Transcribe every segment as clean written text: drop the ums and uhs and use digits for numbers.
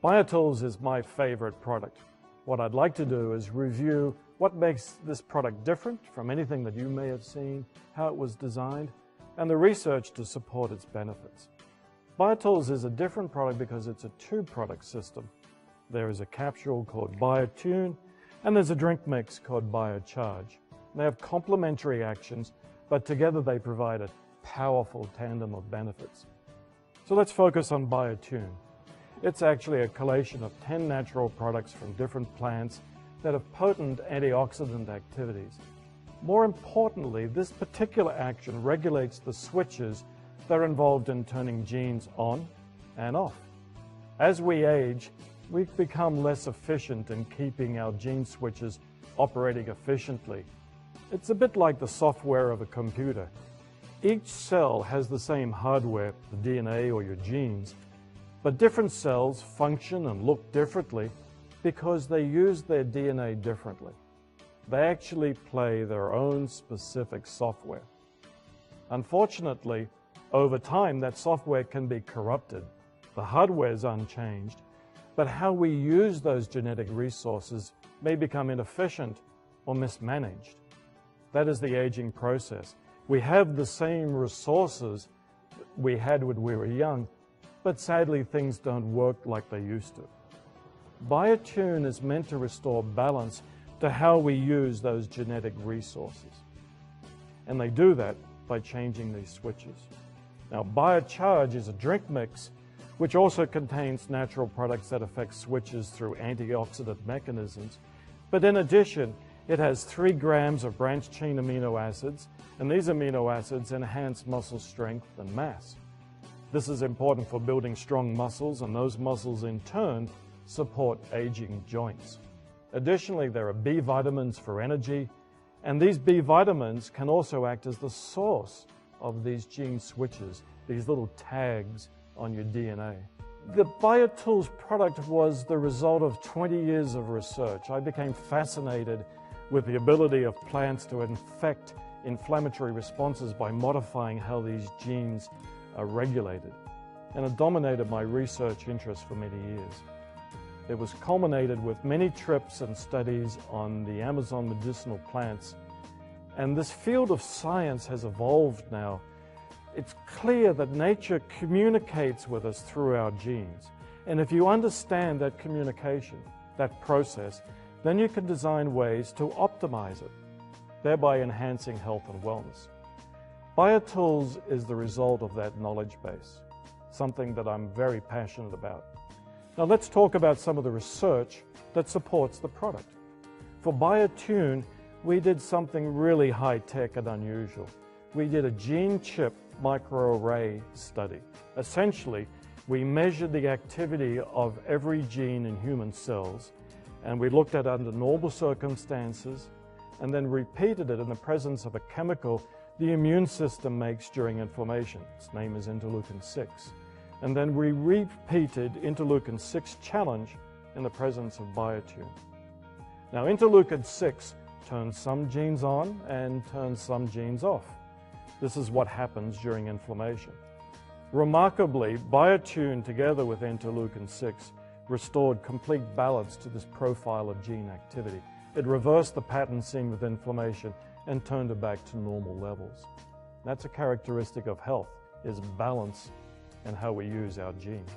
Bio Tools is my favorite product. What I'd like to do is review what makes this product different from anything that you may have seen, how it was designed, and the research to support its benefits. Bio Tools is a different product because it's a two-product system. There is a capsule called BioTune, and there's a drink mix called BioCharge. They have complementary actions, but together they provide a powerful tandem of benefits. So let's focus on BioTune. It's actually a collation of 10 natural products from different plants that have potent antioxidant activities. More importantly, this particular action regulates the switches that are involved in turning genes on and off. As we age, we become less efficient in keeping our gene switches operating efficiently. It's a bit like the software of a computer. Each cell has the same hardware, the DNA or your genes, but different cells function and look differently because they use their DNA differently. They actually play their own specific software. Unfortunately, over time, that software can be corrupted. The hardware is unchanged, but how we use those genetic resources may become inefficient or mismanaged. That is the aging process. We have the same resources we had when we were young, but sadly things don't work like they used to. BioTune is meant to restore balance to how we use those genetic resources. And they do that by changing these switches. Now, BioCharge is a drink mix which also contains natural products that affect switches through antioxidant mechanisms. But in addition, it has 3 grams of branched-chain amino acids, and these amino acids enhance muscle strength and mass. This is important for building strong muscles, and those muscles in turn support aging joints. Additionally, there are B vitamins for energy, and these B vitamins can also act as the source of these gene switches, these little tags on your DNA. The Bio Tools product was the result of 20 years of research. I became fascinated with the ability of plants to infect inflammatory responses by modifying how these genes are regulated, and it dominated my research interest for many years. It was culminated with many trips and studies on the Amazon medicinal plants, and this field of science has evolved now. It's clear that nature communicates with us through our genes, and if you understand that communication, that process, then you can design ways to optimize it, thereby enhancing health and wellness. Bio Tools is the result of that knowledge base, something that I'm very passionate about. Now let's talk about some of the research that supports the product. For BioTune, we did something really high-tech and unusual. We did a gene chip microarray study. Essentially, we measured the activity of every gene in human cells, and we looked at it under normal circumstances, and then repeated it in the presence of a chemical the immune system makes during inflammation. Its name is interleukin-6. And then we repeated interleukin-6 challenge in the presence of BioTune. Now, interleukin-6 turns some genes on and turns some genes off. This is what happens during inflammation. Remarkably, BioTune together with interleukin-6 restored complete balance to this profile of gene activity. It reversed the pattern seen with inflammation and turned it back to normal levels. That's a characteristic of health, is balance in how we use our genes.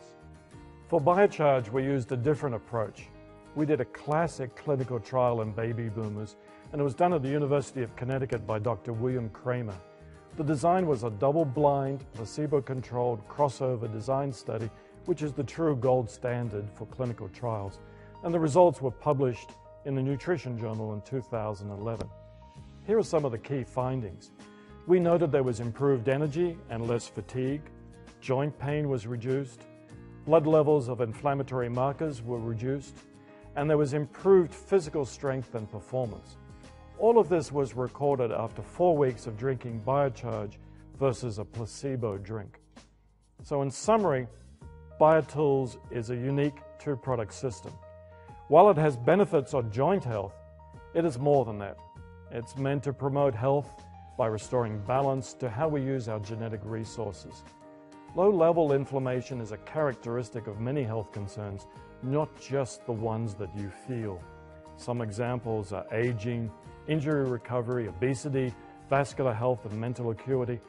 For BioCharge, we used a different approach. We did a classic clinical trial in baby boomers, and it was done at the University of Connecticut by Dr. William Kramer. The design was a double-blind, placebo-controlled crossover design study, which is the true gold standard for clinical trials, and the results were published in the Nutrition Journal in 2011. Here are some of the key findings. We noted there was improved energy and less fatigue, joint pain was reduced, blood levels of inflammatory markers were reduced, and there was improved physical strength and performance. All of this was recorded after 4 weeks of drinking BioCharge versus a placebo drink. So in summary, Bio Tools is a unique two-product system. While it has benefits on joint health, it is more than that. It's meant to promote health by restoring balance to how we use our genetic resources. Low-level inflammation is a characteristic of many health concerns, not just the ones that you feel. Some examples are aging, injury recovery, obesity, vascular health, and mental acuity.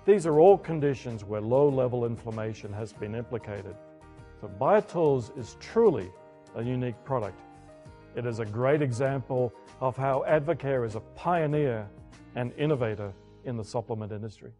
These are all conditions where low-level inflammation has been implicated. So Bio Tools is truly a unique product. It is a great example of how Advocare is a pioneer and innovator in the supplement industry.